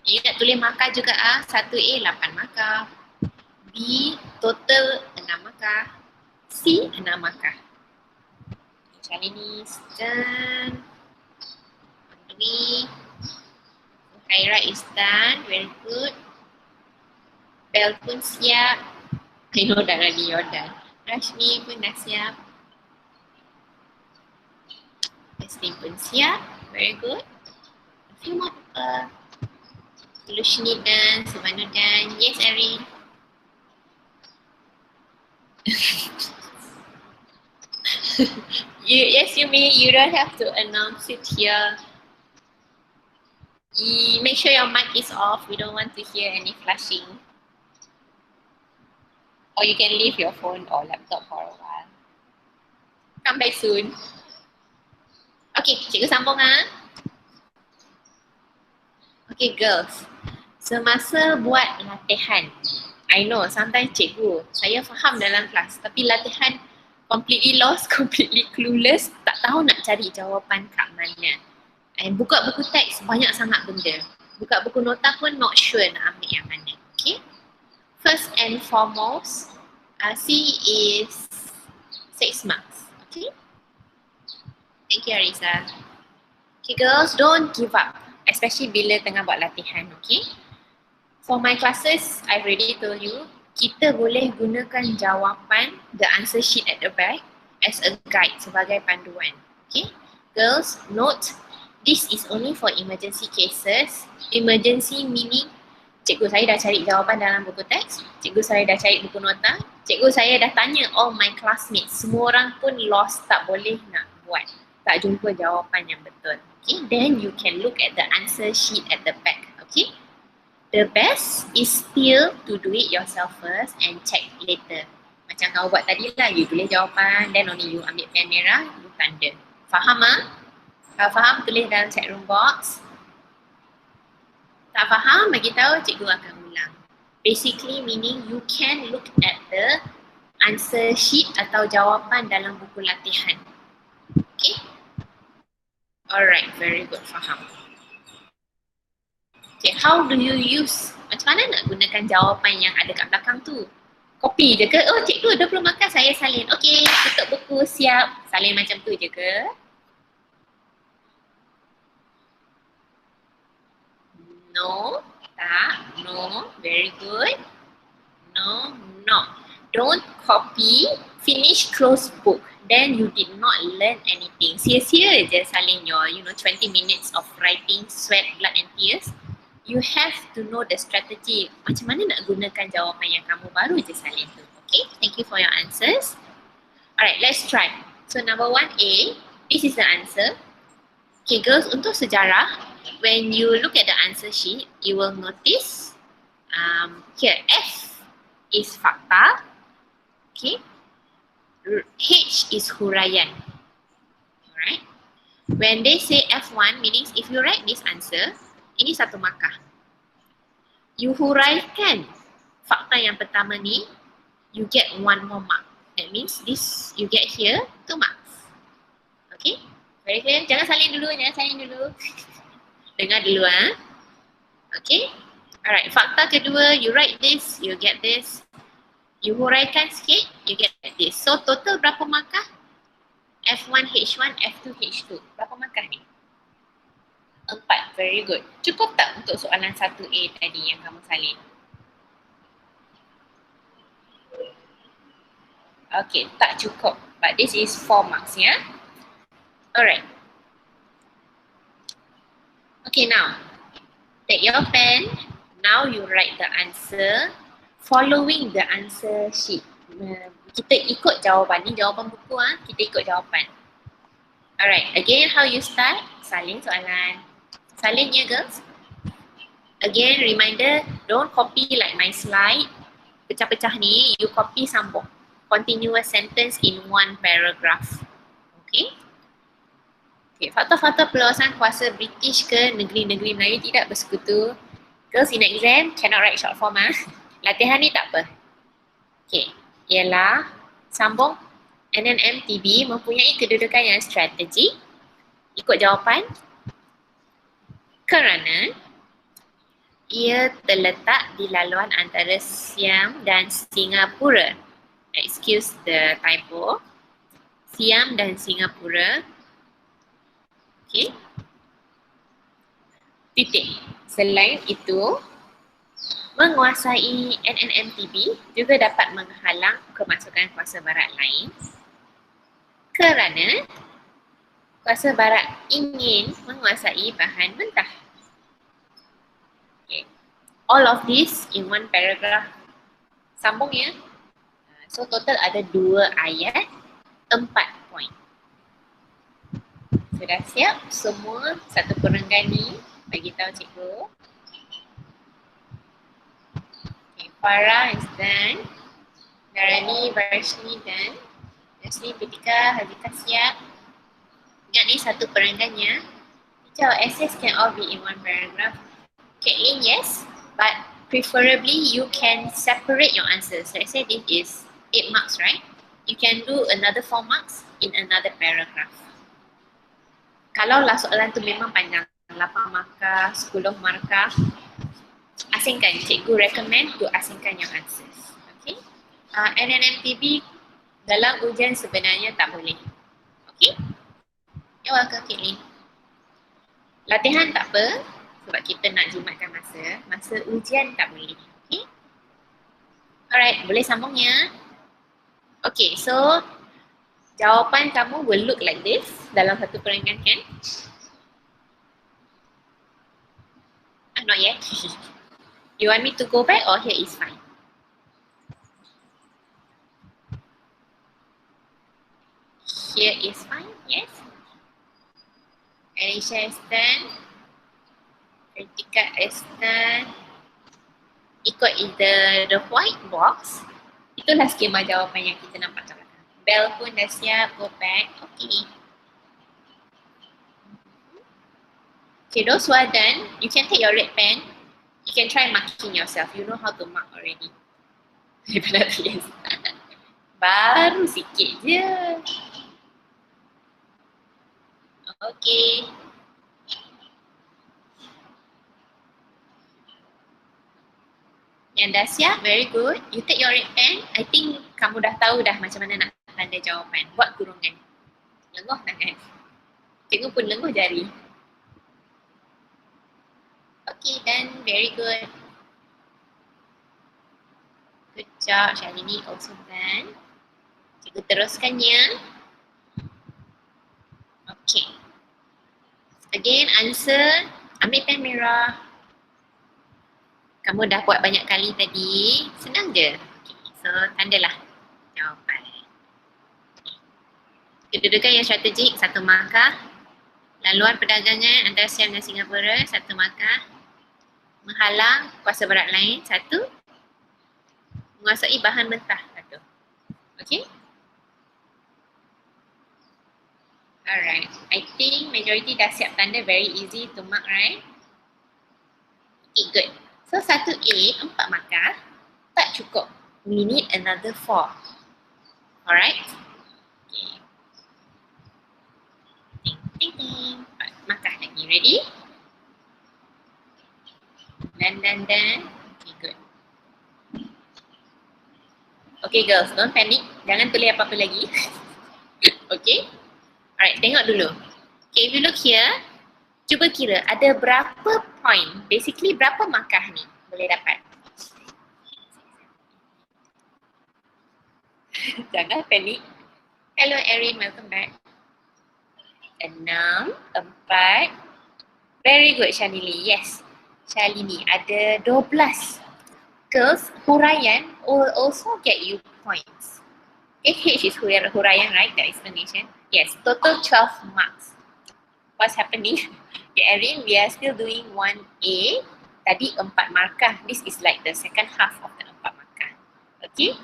You nak tulis markah juga 1A 8 markah. B total 6 markah. C 6 markah. Shalini is done. 3. Khaira is done. Very good. Bel pun siap. I know dah ready, you're done. Rashmi pun dah siap. Eslim pun siap. Very good. A few more people. Lushni dan Subhanu dan. Yes, Erin. Yes, you may. You don't have to announce it here. Make sure your mic is off. We don't want to hear any flashing. Or you can leave your phone or laptop for a while. Come back soon. Okay, cikgu sambung Okay girls, semasa buat latihan, I know sometimes cikgu, saya faham dalam kelas tapi latihan completely lost, completely clueless, tak tahu nak cari jawapan kat mana. And buka buku teks banyak sangat benda. Buka buku nota pun not sure nak ambil yang mana. Okay. First and foremost, C is 6 marks. Okay. Thank you Arisa. Okay girls, don't give up. Especially bila tengah buat latihan. Okay. For my classes, I've already told you, kita boleh gunakan jawapan, the answer sheet at the back as a guide sebagai panduan. Okay. Girls, note, this is only for emergency cases. Emergency meaning, cikgu saya dah cari jawapan dalam buku teks, cikgu saya dah cari buku nota, cikgu saya dah tanya all my classmates, semua orang pun lost, tak boleh nak buat, tak jumpa jawapan yang betul. Okay, then you can look at the answer sheet at the back. Okay. The best is still to do it yourself first and check later. Macam kau buat tadi lah, you tulis jawapan, then only you ambil pen merah, you tanda. Faham ah? Kalau faham, tulis dalam chat room box. Tak faham, bagi tahu, cikgu akan ulang. Basically meaning you can look at the answer sheet atau jawapan dalam buku latihan. Okay? Alright, very good, faham. Okay, how do you use? Macam mana nak gunakan jawapan yang ada kat belakang tu? Copy je ke? Oh cikgu, 20 markah saya salin. Okay, tutup buku, siap. Salin macam tu je ke? No, tak, no, very good. No, no. Don't copy, finish, close book. Then you did not learn anything. Sia-sia je salin your, 20 minutes of writing, sweat, blood and tears. You have to know the strategy. Macam mana nak gunakan jawapan yang kamu baru je salin tu. Okay, thank you for your answers. Alright, let's try. So number 1A, this is the answer. Okay girls, untuk sejarah, when you look at the answer sheet, you will notice here F is fakta. Okay. H is huraian. Alright. When they say F1, meaning if you write this answer, ini 1 markah. You huraikan fakta yang pertama ni, you get 1 more mark. That means this you get here 2 marks. Okay? Very clear? Jangan salin dulu, Dengar dulu ah. Okay? Alright, fakta kedua, you write this, you get this. You huraikan sikit, you get this. So total berapa markah? F1, H1, F2, H2. Berapa markah ni? 4, very good. Cukup tak untuk soalan 1A tadi yang kamu salin? Okay, tak cukup. But this is 4 marks, ya. Alright. Okay, now. Take your pen. Now you write the answer following the answer sheet. Kita ikut jawapan. Ni jawapan buku, kita ikut jawapan. Alright, again how you start? Salin soalan. Salin ya girls. Again, reminder, don't copy like my slide. Pecah-pecah ni, you copy sambung. Continuous sentence in 1 paragraph. Okay? Okay, fakta-fakta perluasan kuasa British ke negeri-negeri Melayu tidak bersekutu. Girls in exam, cannot write short form Latihan ni tak apa. Okay, ialah sambung NNMTB mempunyai kedudukan yang strategik. Ikut jawapan. Kerana ia terletak di laluan antara Siam dan Singapura. Excuse the typo. Siam dan Singapura. Okay. Titik. Selain itu, menguasai NNMTB juga dapat menghalang kemasukan kuasa barat lain kerana kuasa barat ingin menguasai bahan mentah. Okay. All of this in 1 paragraph. Sambung ya. So total ada 2 ayat, 4 poin. Sudah siap semua? Satu perenggan ni bagi tahu cikgu. Okay, Farah is done. Narani, Varshni done. Jasmine, Pritika, Hazika siap. Ingat ni satu perenggannya. Teacher, essays can all be in 1 paragraph. Caitlin, yes. But preferably you can separate your answers. Let's say this is 8 marks, right? You can do another 4 marks in another paragraph. Kalau lah soalan tu memang panjang, 8 markah, 10 markah, asingkan. Cikgu recommend to asingkan your answers. Okay? NNMTB dalam ujian sebenarnya tak boleh. Okay? You're welcome, Caitlin. Latihan tak apa, sebab kita nak jimatkan masa. Masa ujian tak boleh. Okay? Alright, boleh sambung ya. Okay, so jawapan kamu will look like this dalam satu peringkat kan? Not yet. You want me to go back or here is fine? Here is fine, yes. Alicia is done. Kritika is done. Ikut is the white box. Itulah skema jawapan yang kita nampak kat belakang. Bell pun dah siap, go back. Okay. Okay, those who are done, you can take your red pen. You can try marking yourself. You know how to mark already. Daripada tulis. Baru sikit je. Okay. Yang dah siap, very good. You take your red pen. I think kamu dah tahu dah macam mana nak tanda jawapan. Buat kurungan. Lenguh tangan. Cikgu pun lenguh jari. Okay, done. Very good. Good job, Shalini. Also done. Cikgu teruskan ya. Okay. Again, answer. Ambil pen merah. Kamu dah buat banyak kali tadi. Senang je. Okay. So, tandalah jawapan. Kedudukan yang strategik, 1 markah. Laluan perdagangan antara Siam dan Singapura, 1 markah. Menghalang kuasa berat lain, 1. Menguasai bahan mentah, 1. Okay? Alright. I think majority dah siap tanda, very easy to mark, right? Okay, good. So, 1A, 4 markah. Tak cukup. We need another 4. Alright? Okay. Ting, ting, ting. 4 markah lagi. Ready? Dan. Okay, good. Okay, girls. Don't panic. Jangan tulis apa-apa lagi. Okay? Alright, tengok dulu. Okay, if you look here, cuba kira ada berapa point, basically berapa markah ni boleh dapat. Jangan panik. Hello Erin, welcome back. 6, 4. Very good Shalini, yes. Shalini, ada 12. Girls, huraian will also get you points. H is huraian, right? The explanation. Yes, total 12 marks. What's happening? Okay, Erin, we are still doing 1A. Tadi 4 markah. This is like the second half of the 4 markah. Okay?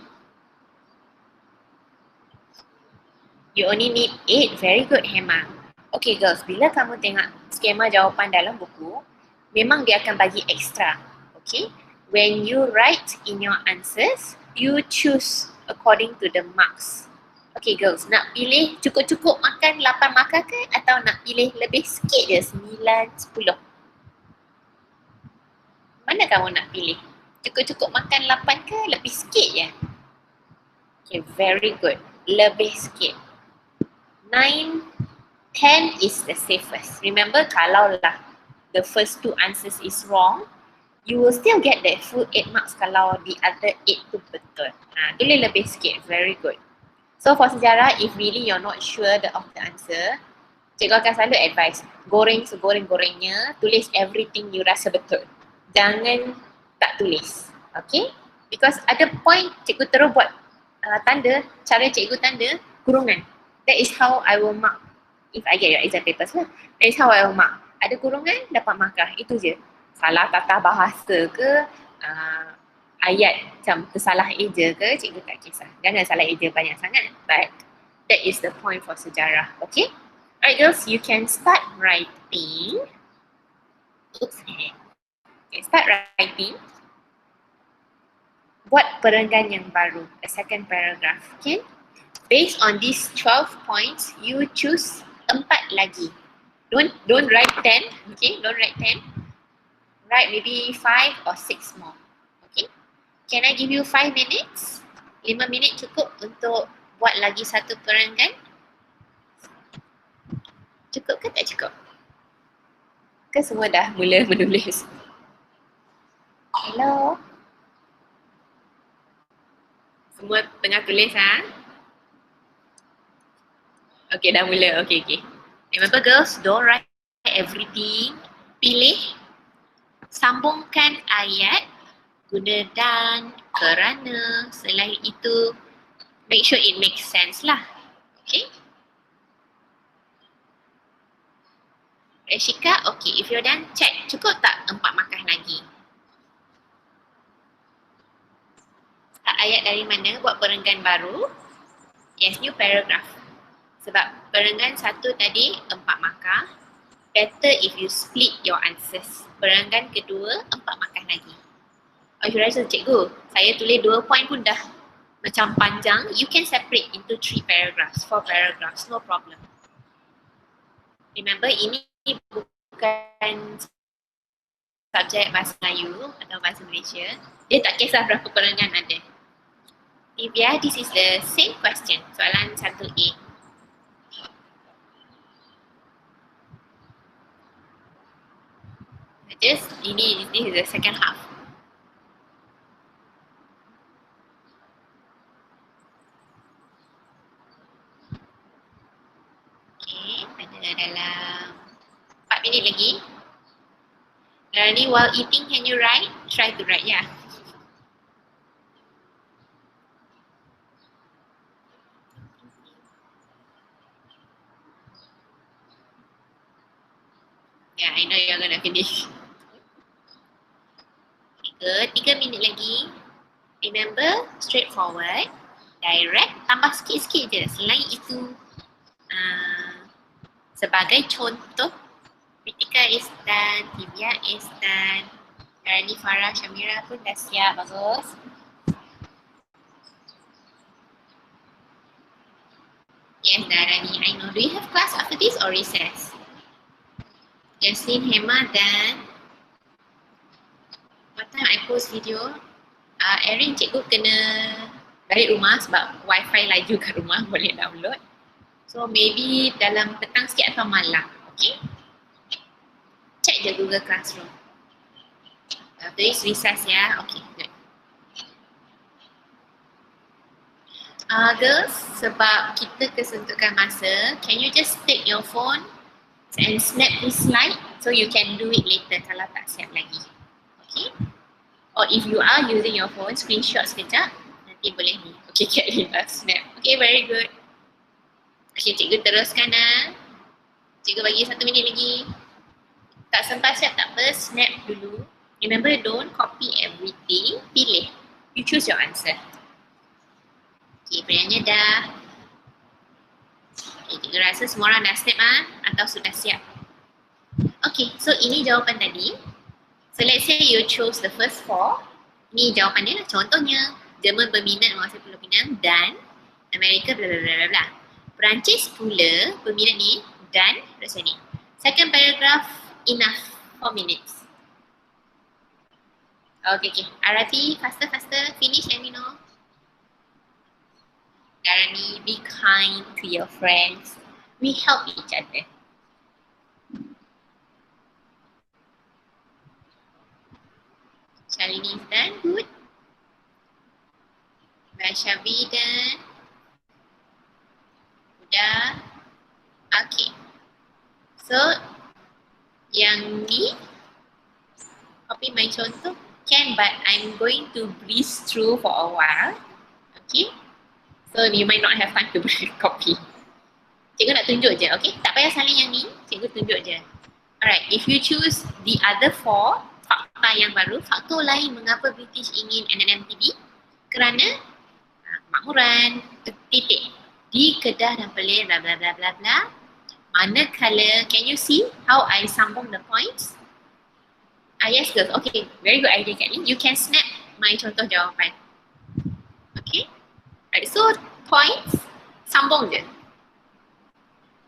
You only need 8. Very good, Hema. Okay, girls. Bila kamu tengok skema jawapan dalam buku, memang dia akan bagi extra. Okay? When you write in your answers, you choose according to the marks. Okay girls, nak pilih cukup-cukup makan 8 markah ke atau nak pilih lebih sikit je 9, 10? Mana kamu nak pilih? Cukup-cukup makan 8 ke lebih sikit je? Okay, very good. Lebih sikit. 9, 10 is the safest. Remember, kalau lah the first 2 answers is wrong, you will still get the full 8 marks kalau the other 8 tu betul. Tulis lebih sikit. Very good. So for sejarah, if really you're not sure of the answer, cikgu akan selalu advise, goreng segoreng-gorengnya, tulis everything you rasa betul. Jangan tak tulis. Okay? Because ada point cikgu terus buat tanda, cara cikgu tanda, kurungan. That is how I will mark if I get your exam papers lah. That is how I will mark. Ada kurungan, dapat markah. Itu je. Salah tata bahasa ke, ayat macam tersalah eja ke, cikgu tak kisah. Jangan salah eja banyak sangat. But that is the point for sejarah. Okay? Alright girls, you can start writing. Oops. Okay, start writing. buat perenggan yang baru, a second paragraph. Okay? Based on these 12 points, you choose 4 lagi. Don't write 10, okay? Don't write 10. Write maybe 5 or 6 more. Okay? Can I give you 5 minutes? 5 minit cukup untuk buat lagi satu perenggan? Cukup ke tak cukup? Ke semua dah mula menulis? Hello? Semua tengah tulis ha? Okay, dah mula. Okay. Remember girls, don't write everything. Pilih, sambungkan ayat, guna dan, kerana, selain itu, make sure it makes sense lah. Okay? Reshika, okay. If you're done, check. Cukup tak 4 markah lagi? Start ayat dari mana? Buat perenggan baru. Yes, new paragraph. Sebab perenggan satu tadi 4 markah. Better if you split your answers. Perenggan kedua 4 markah lagi. Oh, you rasa cikgu, saya tulis 2 point pun dah macam panjang. You can separate into 3 paragraphs, 4 paragraphs, no problem. Remember, ini bukan subjek bahasa Melayu atau bahasa Malaysia. Dia tak kisah berapa perenggan ada. Divya, this is the same question. Soalan 1A. Just, this is the second half. Okay, ada dalam 4 minit lagi. Learning while eating, can you write? Try to write, yeah. Yeah, I know you're gonna finish. 3 minit lagi. Remember, straightforward, direct, tambah sikit-sikit je. Selain itu, sebagai contoh, Pritika is done, Divya is done, Rani, Farah, Shamira pun dah siap, bagus. Yes, Darani, I know. Do you have class after this or recess? Jasmine, Hema dan what time I post video? Erin, cikgu kena balik rumah sebab wifi laju kat rumah, boleh download. So maybe dalam petang sikit atau malam, okay? Check je Google Classroom. After this recess ya, okay, good. Girls, sebab kita kesentukan masa, can you just take your phone and snap this slide so you can do it later kalau tak siap lagi. Okay? Or if you are using your phone, screenshot sekejap, nanti boleh ni. Okay, Katlin dah snap. Okay, very good. Okay, cikgu teruskan Cikgu bagi 1 minit lagi. Tak sempat siap tak apa, snap dulu. Remember, don't copy everything. Pilih. You choose your answer. Okay, penyanyi dah. Okay, cikgu rasa semua orang dah snap atau sudah siap? Okay, so ini jawapan tadi. So let's say you chose the first 4. Ini jawapan dia lah. Contohnya, Jerman berminat menguasai Pulau Pinang dan Amerika bla bla bla bla. Perancis pula berminat ni dan terus ni. Second paragraph, enough 4 minutes. Okay. Arati, faster, finish, let me know. Darani, be kind to your friends. We help each other. Shalini is done, good. Bashabi done. Udah. Okay. So, yang ni, copy my contoh. Can, but I'm going to breeze through for a while. Okay. So, you might not have time to copy. Cikgu nak tunjuk je, okay? Tak payah salin yang ni, cikgu tunjuk je. Alright, if you choose the other 4, fakta yang baru, faktor lain mengapa British ingin NNMTB? Kerana makmuran, titik. Di Kedah dan Perlis, bla bla bla bla bla. Manakala, can you see how I sambung the points? Yes girls, okay, very good idea Katlin. You can snap my contoh jawapan. Right, so points sambung je.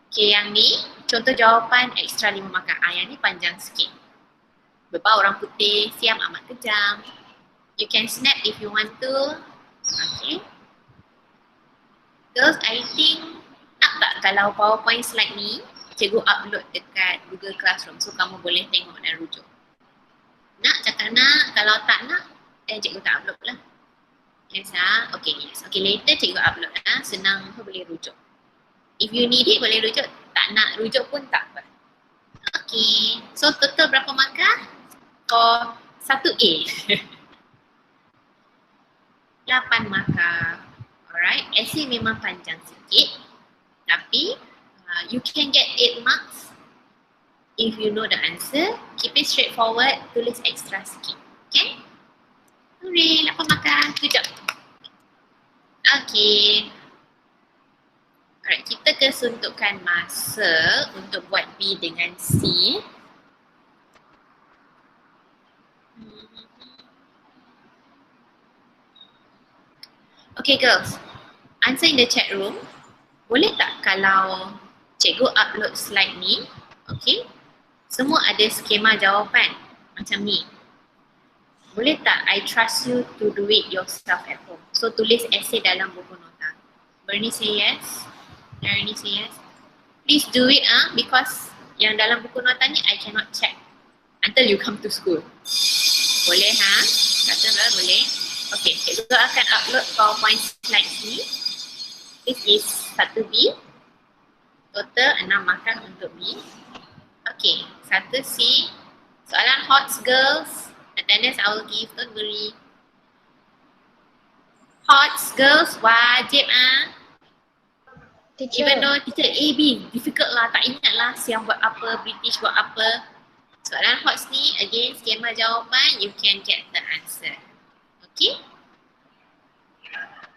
Okay, yang ni contoh jawapan ekstra 5 markah. Yang ni panjang sikit. Beberapa orang putih, siam amat kejam. You can snap if you want to. Okay. Girls, I think nak tak kalau PowerPoint slide ni cikgu upload dekat Google Classroom so kamu boleh tengok dan rujuk. Nak cakap nak, kalau tak nak then cikgu tak upload lah. Yes ah, okay yes. Okay later cikgu upload lah, senang kau boleh rujuk. If you need it boleh rujuk, tak nak rujuk pun tak apa. Okay, so total berapa markah? For 1A. 8 markah. Alright, essay memang panjang sikit tapi you can get 8 marks if you know the answer. Keep it straightforward, tulis extra sikit. Okay? Hooray, 8 markah. Good job. Okay. Alright, kita kesuntukkan masa untuk buat B dengan C. Okay girls, answer in the chat room. Boleh tak kalau cikgu upload slide ni, okay, semua ada skema jawapan macam ni. Boleh tak I trust you to do it yourself at home? So tulis essay dalam buku nota. Bernie say yes. Bernie say yes. Please do it because yang dalam buku nota ni I cannot check until you come to school. Boleh Kata boleh. Okay, cikgu akan upload PowerPoint slide ni. This is 1B. Total 6 markah untuk B. Okay, 1C. Soalan HOTS girls. Attendance I will give, don't worry. HOTS girls wajib Teacher. Even though teacher A, B, difficult lah, tak ingat lah siang buat apa, British buat apa. Soalan HOTS ni, again, skema jawapan, you can get the answer. Okay?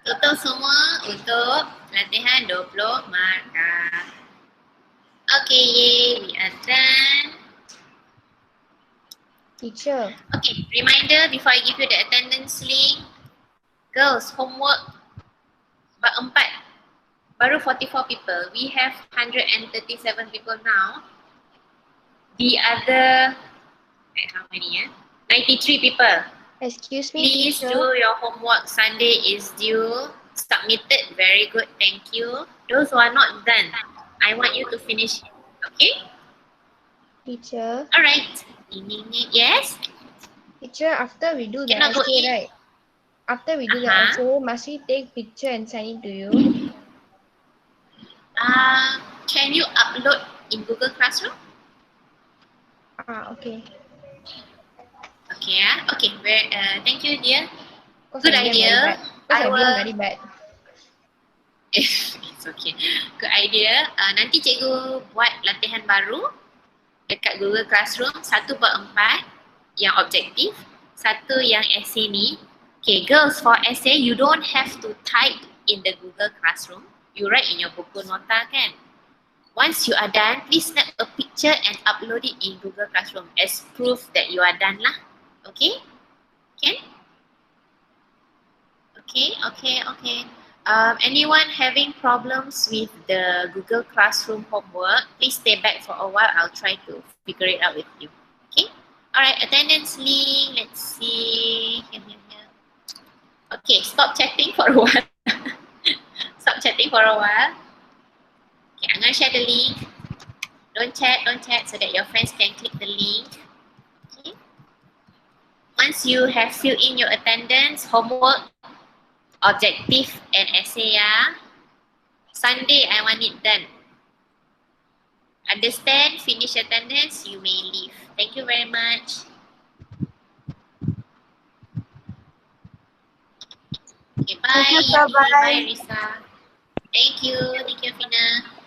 Total semua untuk latihan 20 markah. Okay, yay, we are done. Teacher. Okay, reminder before I give you the attendance link. Girls, homework bab 4. Baru 44 people. We have 137 people now. The other, how many 93 people. Excuse me, Please teacher. do your homework. Sunday is due. Submitted. Very good. Thank you. Those who are not done, I want you to finish it. Okay? Teacher. Alright. Yes? Teacher, after we do the Cannot go essay, in. right? After we do the essay, must we take picture and send it to you? Can you upload in Google Classroom? Okay. Okay, okay. Thank you, dear. Cause Good I idea. I am will. very bad. It's okay. Good idea. Nanti cikgu buat latihan baru dekat Google Classroom. 1/4 yang objektif, 1 yang essay ni. Okay, girls, for essay you don't have to type in the Google Classroom. You write in your buku nota kan. Once you are done, please snap a picture and upload it in Google Classroom as proof that you are done lah. Okay? Can? Okay, okay, okay. Anyone having problems with the Google Classroom homework, please stay back for a while. I'll try to figure it out with you. Okay? Alright, attendance link. Let's see. Here. Okay, stop chatting for a while. Stop chatting for a while. Okay, I'm going to share the link. Don't chat so that your friends can click the link. Okay. Once you have filled in your attendance, homework, objective and essay Sunday I want it done. Understand? Finish attendance, you may leave. Thank you very much. Okay, bye. Thank you, bye. Bye, Risa. Thank you, Fina.